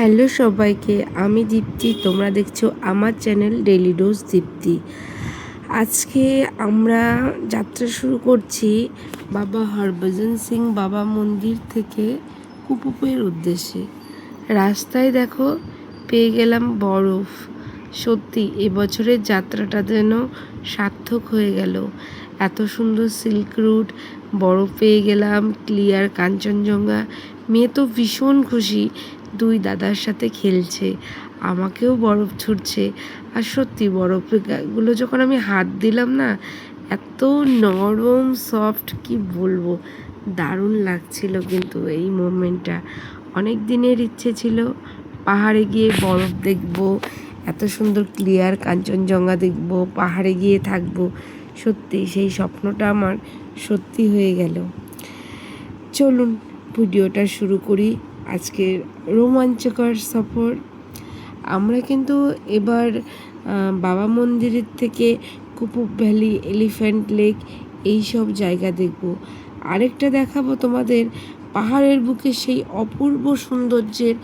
Hello সবাইকে, আমি দীপ্তি। তোমরা দেখছো আমার চ্যানেল ডেইলি ডোজ দীপ্তি। আজকে আমরা যাত্রা শুরু করছি বাবা হরভজন সিং বাবা মন্দির থেকে কুপুপের উদ্দেশ্যে। রাস্তায় দেখো পেয়ে গেলাম বরফ। সত্যি এবছরের যাত্রাটা যেন সার্থক হয়ে গেল। এত সুন্দর সিল্ক রুট, বরফ পেয়ে গেলাম, ক্লিয়ার কাঞ্চনজঙ্ঘা। মেয়ে তো ভীষণ খুশি, দুই দাদার সাথে খেলছে, আমাকেও বরফ ছুটছে। আর সত্যি বরফগুলো যখন আমি হাত দিলাম না, এত নরম সফট, কি বলবো, দারুণ লাগছিল। কিন্তু এই মোমেন্টটা অনেক দিনের ইচ্ছে ছিল, পাহাড়ে গিয়ে বরফ দেখবো, এত সুন্দর ক্লিয়ার কাঞ্চনজঙ্ঘা দেখবো, পাহাড়ে গিয়ে থাকবো। সত্যি সেই স্বপ্নটা আমার সত্যি হয়ে গেল। চলুন ভিডিওটা শুরু করি। আজকের রোমাঞ্চকর সফর। আমরা কিন্তু এবার বাবা মন্দিরের থেকে কুপুপ ভ্যালি, এলিফ্যান্ট লেক, এই সব জায়গা দেখব। আরেকটা দেখাবো তোমাদের পাহাড়ের বুকে সেই অপূর্ব সৌন্দর্যের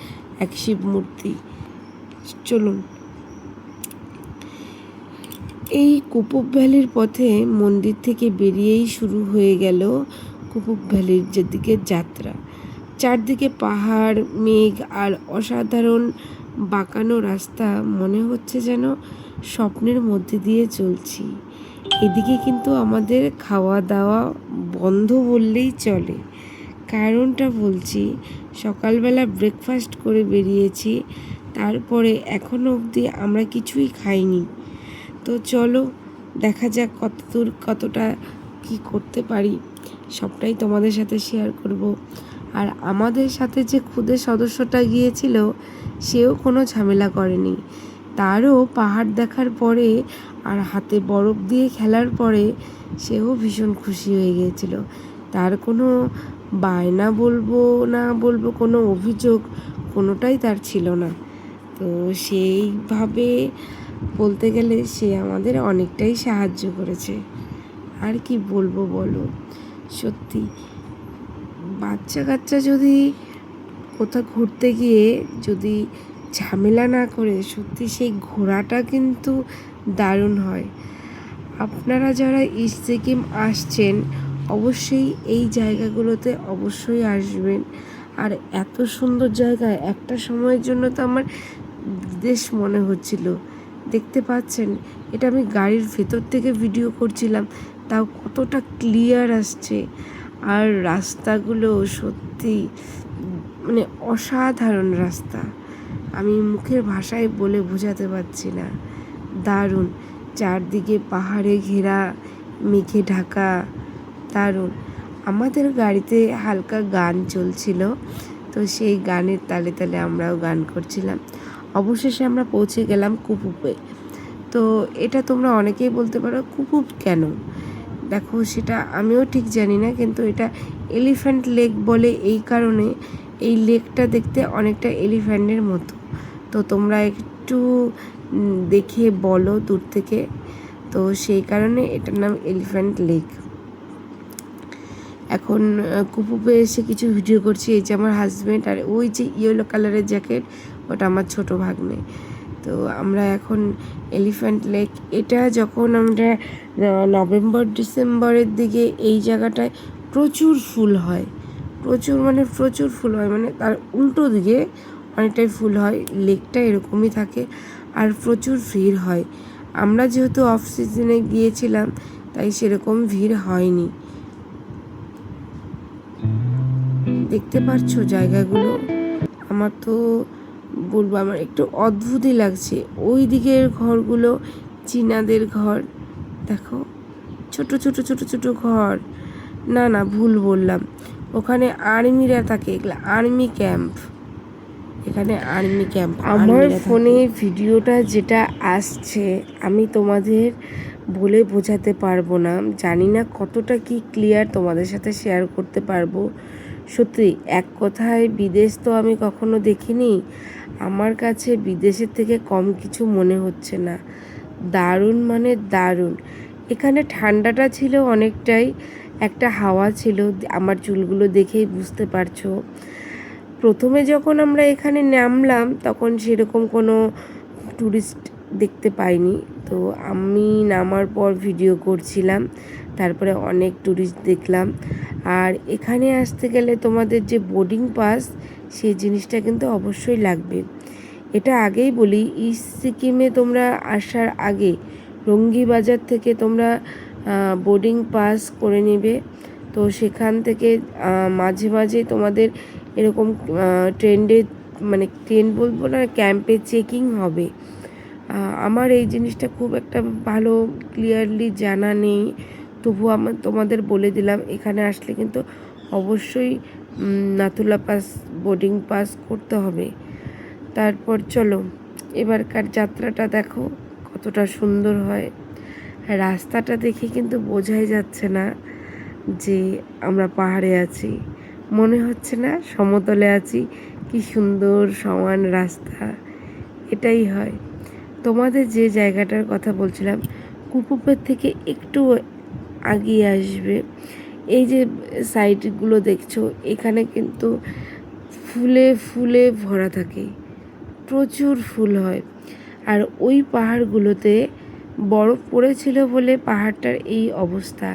এক শিব মূর্তি। চলুন। এই কুপুপ ভ্যালির পথে মন্দির থেকে বেরিয়েই শুরু হয়ে গেল কুপুপ ভ্যালির যেদিকে যাত্রা। চারদিকে পাহাড়, মেঘ আর অসাধারণ বাঁকানো রাস্তা, মনে হচ্ছে যেন স্বপ্নের মধ্যে দিয়ে চলছি। এদিকে কিন্তু আমাদের খাওয়া দাওয়া বন্ধ বললেই চলে। কারণটা বলছি, সকালবেলা ব্রেকফাস্ট করে বেরিয়েছি, তারপরে এখনও অবধি আমরা কিছুই খাইনি। তো চলো দেখা যাক কতদূর কতটা কি করতে পারি, সবটাই তোমাদের সাথে শেয়ার করব। আর আমাদের সাথে যে খুদে সদস্যটা গিয়েছিল, সেও কোনো ঝামেলা করেনি। তারও পাহাড় দেখার পরে আর হাতে বরফ দিয়ে খেলার পরে সেও ভীষণ খুশি হয়ে গিয়েছিল। তার কোনো বায়না বলবো না বলবো, কোনো অভিযোগ কোনোটাই তার ছিল না। তো সেইভাবে বলতে গেলে সে আমাদের অনেকটাই সাহায্য করেছে। আর কি বলবো বলো, সত্যি বাচ্চা কাচ্চা যদি কোথাও ঘুরতে গিয়ে যদি ঝামেলা না করে, সত্যি সেই ঘোরাটা কিন্তু দারুণ হয়। আপনারা যারা ইস্ট সিকিম আসছেন, অবশ্যই এই জায়গাগুলোতে অবশ্যই আসবেন। আর এত সুন্দর জায়গায় একটা সময়ের জন্য তো আমার বিদেশ মনে হচ্ছিল। দেখতে পাচ্ছেন, এটা আমি গাড়ির ভেতর থেকে ভিডিও করছিলাম, তাও কতটা ক্লিয়ার আসছে। আর রাস্তাগুলো সত্যি মানে অসাধারণ রাস্তা, আমি মুখের ভাষায় বলে বোঝাতে পারছি না। দারুণ, চারদিকে পাহাড়ে ঘেরা, মেঘে ঢাকা, দারুণ। আমাদের গাড়িতে হালকা গান চলছিল, তো সেই গানের তালে তালে আমরাও গান করছিলাম। অবশেষে আমরা পৌঁছে গেলাম কুপুপে। তো এটা তোমরা অনেকেই বলতে পারো কুপুপ কেন, দেখো সেটা আমিও ঠিক জানি না, কিন্তু এটা এলিফ্যান্ট লেক বলে এই কারণে, এই লেকটা দেখতে অনেকটা এলিফ্যান্টের মতো। তো তোমরা একটু দেখে বলো দূর থেকে, তো সেই কারণে এটার নাম এলিফ্যান্ট লেক। এখন কুপুপে এসে কিছু ভিডিও করছি। এই যে আমার হাজব্যান্ড, আর ওই যে ইয়েলো কালারের জ্যাকেট, ওটা আমার ছোট ভাগ্নে। তো আমরা এখন এলিফ্যান্ট লেক, এটা যখন আমরা নভেম্বর ডিসেম্বরের দিকে এই জায়গাটায় প্রচুর ফুল হয়, প্রচুর মানে প্রচুর ফুল হয়, মানে তার উল্টো দিকে অনেকটাই ফুল হয়। লেকটা এরকমই থাকে আর প্রচুর ভিড় হয়। আমরা যেহেতু অফ সিজনে গিয়েছিলাম, তাই সেরকম ভিড় হয়নি। দেখতে পাচ্ছো জায়গাগুলো, আমার তো বলবো আমার একটু অদ্ভুতই লাগছে। ওই দিকের ঘরগুলো চীনাদের ঘর, দেখো ছোট ছোট ছোট ছোট ঘর। না না, ভুল বললাম, ওখানে আর্মিরা থাকে, এগুলো আর্মি ক্যাম্প, এখানে আর্মি ক্যাম্প। আমার ফোনে ভিডিওটা যেটা আসছে, আমি তোমাদের বলে বোঝাতে পারবো না, জানি না কতটা কি ক্লিয়ার তোমাদের সাথে শেয়ার করতে পারবো। সত্যি এক কথায় বিদেশ তো আমি কখনো দেখিনি, আমার কাছে বিদেশের থেকে কম কিছু মনে হচ্ছে না। দারুণ মানে দারুণ। এখানে ঠান্ডাটা ছিল অনেকটাই, একটা হাওয়া ছিল, আমার চুলগুলো দেখেই বুঝতে পারছো। প্রথমে যখন আমরা এখানে নামলাম তখন সেরকম কোনো টুরিস্ট দেখতে পাইনি। তো আমি নামার পর ভিডিও করছিলাম, তারপরে অনেক টুরিস্ট দেখলাম। আর এখানে আসতে গেলে তোমাদের যে বোর্ডিং পাস, সেই জিনিসটা কিন্তু অবশ্যই লাগবে। এটা আগেই বলি, ইস্ট সিকিমে তোমরা আসার আগে রঙ্গি বাজার থেকে তোমরা বোর্ডিং পাস করে নেবে। তো সেখান থেকে মাঝে মাঝে তোমাদের এরকম ট্রেন্ডে, মানে ট্রেন বলবো না, ক্যাম্পে চেকিং হবে। আমার এই জিনিসটা খুব একটা ভালো ক্লিয়ারলি জানা নেই, তবুও তোমাদের বলে দিলাম এখানে আসলে কিন্তু অবশ্যই নাথুলা পাস, বোর্ডিং পাস করতে হবে। তারপর চলো এবারকার যাত্রাটা দেখো কতটা সুন্দর হয়। রাস্তাটা দেখে কিন্তু বোঝাই যাচ্ছে না যে আমরা পাহাড়ে আছি, মনে হচ্ছে না সমতলে আছি। কি সুন্দর সমান রাস্তা, এটাই হয়। তোমাদের যে জায়গাটার কথা বলছিলাম, কুপুপের থেকে একটু আগিয়ে আসবে, এই যে সাইডগুলো দেখছো, এখানে কিন্তু ফুলে ফুলে ভরা থাকে, প্রচুর ফুল হয়। আর ওই পাহাড়গুলোতে বরফ পড়েছিল বলে পাহাড়টার এই অবস্থা।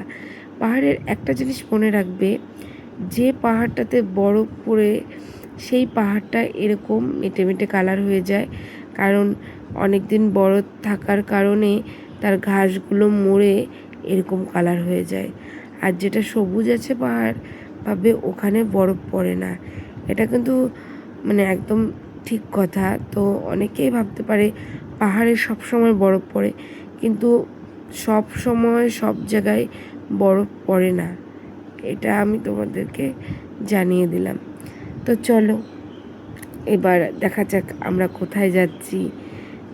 পাহাড়ের একটা জিনিস মনে রাখবে, যে পাহাড়টাতে বরফ পড়ে সেই পাহাড়টা এরকম মেটে মেটে কালার হয়ে যায়, কারণ অনেক দিন বরফ থাকার কারণে তার ঘাসগুলো মরে এরকম কালার হয়ে যায়। আর যেটা সবুজ আছে পাহাড়, ভাবে ওখানে বরফ পড়ে না। এটা কিন্তু মানে একদম ঠিক কথা। তো অনেকেই ভাবতে পারে পাহাড়ে সব সময় বরফ পড়ে, কিন্তু সব সময় সব জায়গায় বরফ পড়ে না, এটা আমি তোমাদেরকে জানিয়ে দিলাম। তো চলো এবার দেখা যাক আমরা কোথায় যাচ্ছি।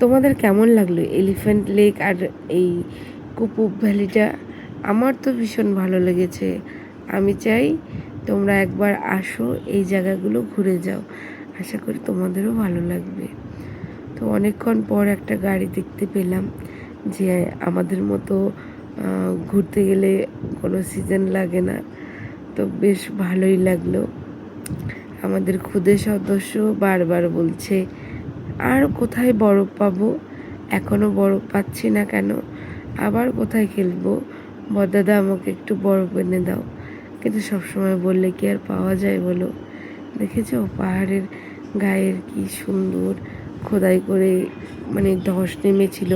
তোমাদের কেমন লাগলো এলিফ্যান্ট লেক আর এই কুপুপ ভ্যালিটা? আমার তো ভীষণ ভালো লেগেছে। আমি চাই তোমরা একবার আসো, এই জায়গাগুলো ঘুরে যাও, আশা করি তোমাদেরও ভালো লাগবে। তো অনেকক্ষণ পর একটা গাড়ি দেখতে পেলাম, যে আমাদের মতো ঘুরতে গেলে কোনো সিজন লাগে না, তো বেশ ভালোই লাগলো। আমাদের খুদে সদস্য বারবার বলছে আর কোথায় বরফ পাবো, এখনও বরফ পাচ্ছি না কেন, আবার কোথায় খেলবো, বদাদা আমাকে একটু বরফ এনে দাও। কিন্তু সবসময় বললে কি আর পাওয়া যায় বলো? দেখেছো পাহাড়ের গায়ের কি সুন্দর খোদাই করে, মানে ধস নেমেছিল,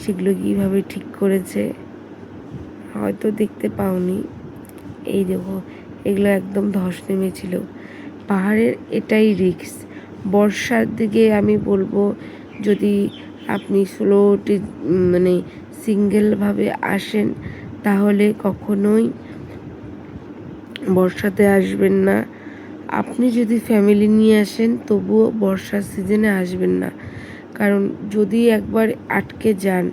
সেগুলো কীভাবে ঠিক করেছে, হয়তো দেখতে পাওনি। এই দেখো, এগুলো একদম ধস নেমেছিল। পাহাড়ের এটাই রিস্ক। বর্ষার দিকে আমি বলবো, যদি আপনি স্লোটি মানে সিঙ্গেলভাবে আসেন, তাহলে কখনোই বর্ষাতে আসবেন না। আপনি যদি ফ্যামিলি নিয়ে আসেন, তবুও বর্ষার সিজনে আসবেন না, কারণ যদি একবার আটকে যান,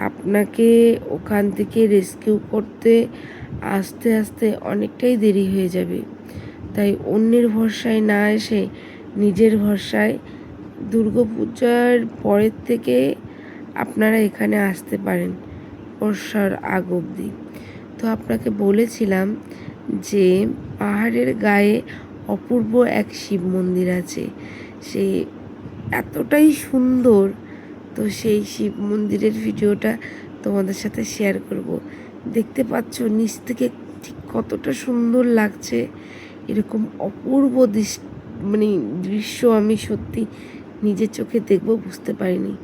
আপনাকে ওখান থেকে রেস্কিউ করতে আস্তে আস্তে অনেকটাই দেরি হয়ে যাবে। তাই অন্যের ভরসায় না এসে নিজের ভরসায় দুর্গাপূজার পরের থেকে আপনারা এখানে আসতে পারেন বর্ষার আগ অবধি। তো আপনাকে বলেছিলাম যে পাহাড়ের গায়ে অপূর্ব এক শিব মন্দির আছে, সে এতটাই সুন্দর। তো সেই শিব মন্দিরের ভিডিওটা তোমাদের সাথে শেয়ার করব। দেখতে পাচ্ছ নিচ থেকে ঠিক কতটা সুন্দর লাগছে, এরকম অপূর্ব দৃশ্য আমি সত্যি নিজের চোখে দেখব বুঝতে পারিনি।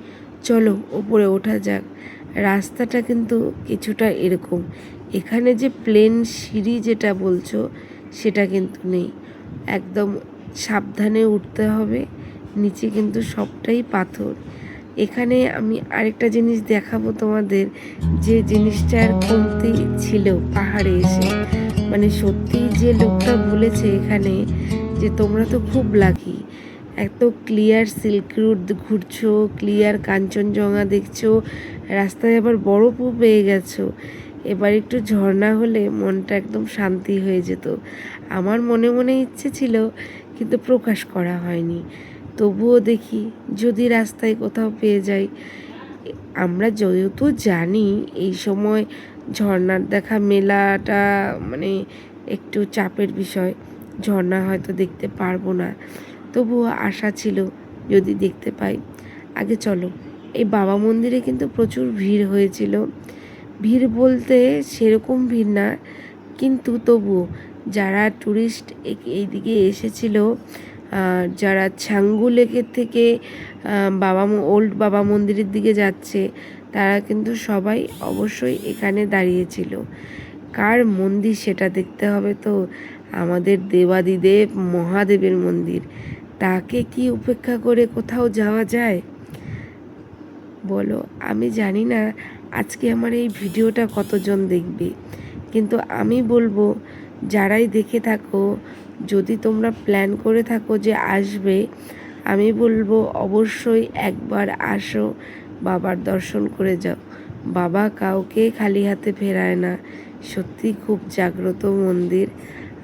চলো ওপরে ওঠা যাক। রাস্তাটা কিন্তু কিছুটা এরকম, এখানে যে প্লেন সিঁড়ি যেটা বলছো সেটা কিন্তু নেই, একদম সাবধানে উঠতে হবে, নিচে কিন্তু সবটাই পাথর। এখানে আমি আরেকটা জিনিস দেখাবো তোমাদের, যে জিনিসটার কমতি ছিল পাহাড়ে এসে, মানে সত্যি যে লোকটা বলেছে এখানে যে তোমরা তো খুব লাকি, এত ক্লিয়ার সিল্ক রুট ঘুরছো, ক্লিয়ার কাঞ্চনজঙ্ঘা দেখছো, রাস্তায় আবার বরফও পেয়ে গেছো, এবার একটু ঝর্ণা হলে মনটা একদম শান্তি হয়ে যেত। আমার মনে মনে ইচ্ছে ছিল, কিন্তু প্রকাশ করা হয়নি। তবুও দেখি যদি রাস্তায় কোথাও পেয়ে যাই। আমরা যেহেতু জানি এই সময় ঝর্ণার দেখা মেলাটা মানে একটু চাপের বিষয়, ঝর্ণা হয়তো দেখতে পারবো না, তবুও আশা ছিল যদি দেখতে পাই। আগে চলো, এই বাবা মন্দিরে কিন্তু প্রচুর ভিড় হয়েছিল। ভিড় বলতে সেরকম ভিড় না, কিন্তু তবুও যারা ট্যুরিস্ট এইদিকে এসেছিল, যারা ছাঙ্গু লেকের থেকে ওল্ড বাবা মন্দিরের দিকে যাচ্ছে, তারা কিন্তু সবাই অবশ্যই এখানে দাঁড়িয়েছিল। কার মন্দির সেটা দেখতে হবে তো, আমাদের দেবাদিদেব মহাদেবের মন্দির। তাকে কি উপেক্ষা করে কোথাও যাওয়া যায় বলো? আমি জানি না আজকে আমার এই ভিডিওটা কতজন দেখবে, কিন্তু আমি বলবো যারাই দেখে থাকো, যদি তোমরা প্ল্যান করে থাকো যে আসবে, আমি বলবো অবশ্যই একবার আসো, বাবার দর্শন করে যাও। বাবা কাউকে খালি হাতে ফেরায় না, সত্যি খুব জাগ্রত মন্দির।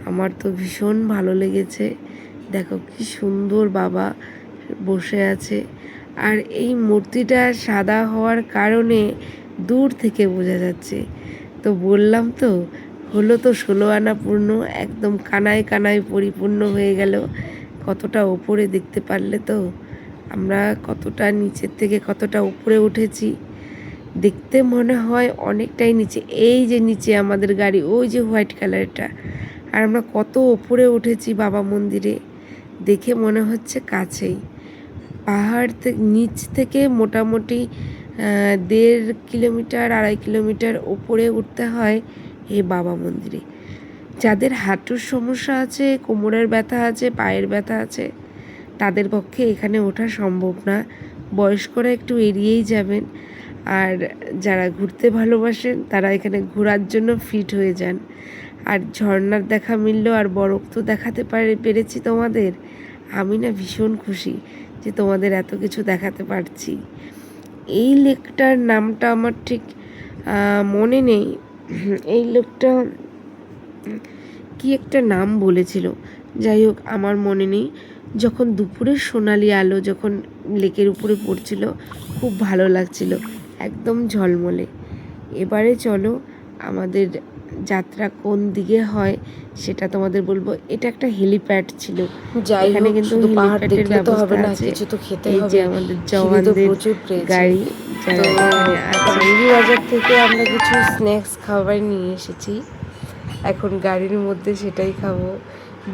আমার তো ভীষণ ভালো লেগেছে। দেখো কি সুন্দর বাবা বসে আছে, আর এই মূর্তিটা সাদা হওয়ার কারণে দূর থেকে বোঝা যাচ্ছে। তো বললাম তো, হলো তো 16 আনা পূর্ণ, একদম কানায় কানায় পরিপূর্ণ হয়ে গেল। কতটা ওপরে দেখতে পারলে তো, আমরা কতটা নিচের থেকে কতটা উপরে উঠেছি। দেখতে মনে হয় অনেকটাই নিচে, এই যে নিচে আমাদের গাড়ি, ওই যে হোয়াইট কালারটা, আর আমরা কত ওপরে উঠেছি বাবা মন্দিরে, দেখে মনে হচ্ছে কাছেই। পাহাড় নিচ থেকে মোটামুটি 1.5 কিলোমিটার 2.5 কিলোমিটার উপরে উঠতে হয় এই বাবা মন্দিরে। যাদের হাঁটুর সমস্যা আছে, কোমরের ব্যথা আছে, পায়ের ব্যথা আছে, তাদের পক্ষে এখানে ওঠা সম্ভব না। বয়স্করা একটু এড়িয়েই যাবেন, আর যারা ঘুরতে ভালোবাসেন তারা এখানে ঘোরার জন্য ফিট হয়ে যান। আর ঝর্ণার দেখা মিলল, আর বরফ তো দেখাতে পেরেছি তোমাদের। আমি না ভীষণ খুশি যে তোমাদের এত কিছু দেখাতে পারছি। এই লেকটার নামটা আমার ঠিক মনে নেই, এই লেকটা কি একটা নাম বলেছিল, যাই হোক আমার মনে নেই। যখন দুপুরের সোনালি আলো যখন লেকের উপরে পড়ছিল, খুব ভালো লাগছিল, একদম ঝলমলে। এবারে চলো, আমাদের যাত্রা কোন দিকে হয় সেটা তোমাদের বলবো। এটা একটা হেলিপ্যাড ছিল, এখানে কিন্তু হেলিপ্যাডের ব্যবস্থা আছে। এই যে আমাদের জওয়ানদের গাড়ি, যারা এখানে আছে। বাজার থেকে আমরা কিছু স্ন্যাক্স খাবার নিয়ে এসেছি, এখন গাড়ির মধ্যে সেটাই খাবো।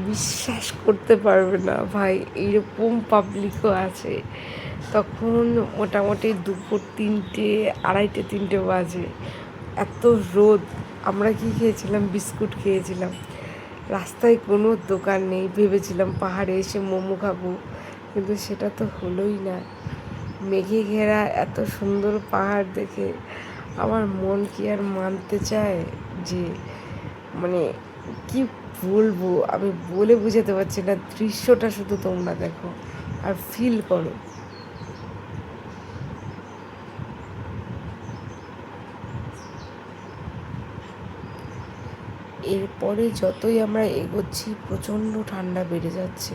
বিশ্বাস করতে পারবে না ভাই, এইরকম পাবলিকও আছে। তখন মোটামুটি দুপুর 3টে 2:30-3টে বাজে, এত রোদ। আমরা কি খেয়েছিলাম? বিস্কুট খেয়েছিলাম। রাস্তায় কোনো দোকান নেই, ভেবেছিলাম পাহাড়ে এসে মোমো খাবো, কিন্তু সেটা তো হলোই না। মেঘে ঘেরা এত সুন্দর পাহাড় দেখে আমার মন কি আর মানতে চায় যে, মানে কি বলবো, আমি বলে বুঝাতে পারছি না। দৃশ্যটা শুধু তোমরা দেখো আর ফিল করো। এরপরে যতই আমরা এগোচ্ছি প্রচণ্ড ঠান্ডা বেড়ে যাচ্ছে।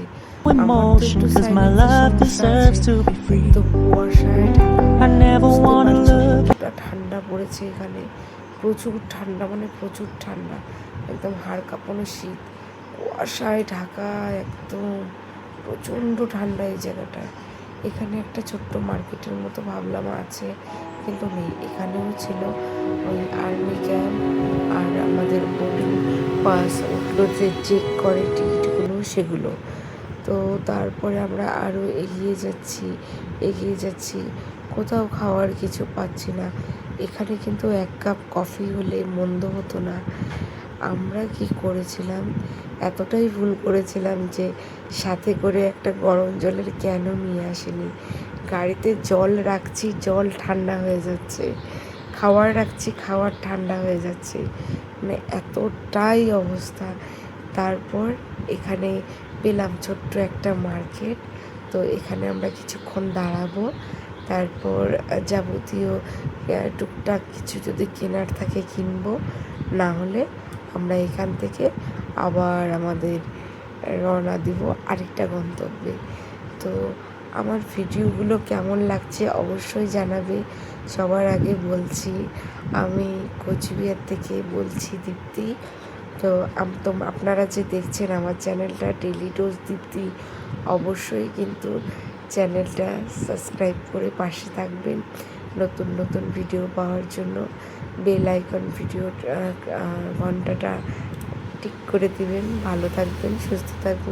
তো কুয়াশায় ঢাকা, ঠান্ডা পড়েছে এখানে, প্রচুর ঠান্ডা, মানে প্রচুর ঠান্ডা, একদম হাড় কাঁপানো শীত, কুয়াশায় ঢাকা, একদম প্রচণ্ড ঠান্ডা এই জায়গাটায়। এখানে একটা ছোট্ট মার্কেটের মতো ভাবলাম আছে, কিন্তু নেই। এখানেও ছিল ওই আর্মি ক্যাম্প, আর আমাদের বোর্ডিং পাস, ওগুলো যে চেক করে টিকিটগুলো, সেগুলো। তো তারপরে আমরা আরও এগিয়ে যাচ্ছি, কোথাও খাওয়ার কিছু পাচ্ছি না। এখানে কিন্তু 1 কাপ কফি হলে মন্দ হতো না। আমরা কি করেছিলাম, এতটাই ভুল করেছিলাম যে সাথে করে একটা গরম জলের ক্যানও নিয়ে আসিনি। গাড়িতে জল রাখছি, জল ঠান্ডা হয়ে যাচ্ছে, খাবার রাখছি, খাবার ঠান্ডা হয়ে যাচ্ছে, মানে এতটাই অবস্থা। তারপর এখানে পেলাম ছোট্ট একটা মার্কেট, তো এখানে আমরা কিছুক্ষণ দাঁড়াবো, তারপর যাবতীয় টুকটাক কিছু যদি কেনার থাকে কিনবো, না হলে আমরা এখান থেকে আবার আমাদের রওনা দিব আরেকটা গন্তব্যে। তো আমার ভিডিওগুলো কেমন লাগছে অবশ্যই জানাবে। সবার আগে বলছি, আমি কোচবিহার থেকে বলছি, দীপ্তি। তো আপনারা যে দেখছেন আমার চ্যানেলটা ডেলি ডোজ দীপ্তি, অবশ্যই কিন্তু চ্যানেলটা সাবস্ক্রাইব করে পাশে থাকবেন নতুন নতুন ভিডিও পাওয়ার জন্য। বেল আইকন ভিডিও ঘন্টাটা টিক করে দিবেন। ভালো থাকবেন, সুস্থ থাকবেন।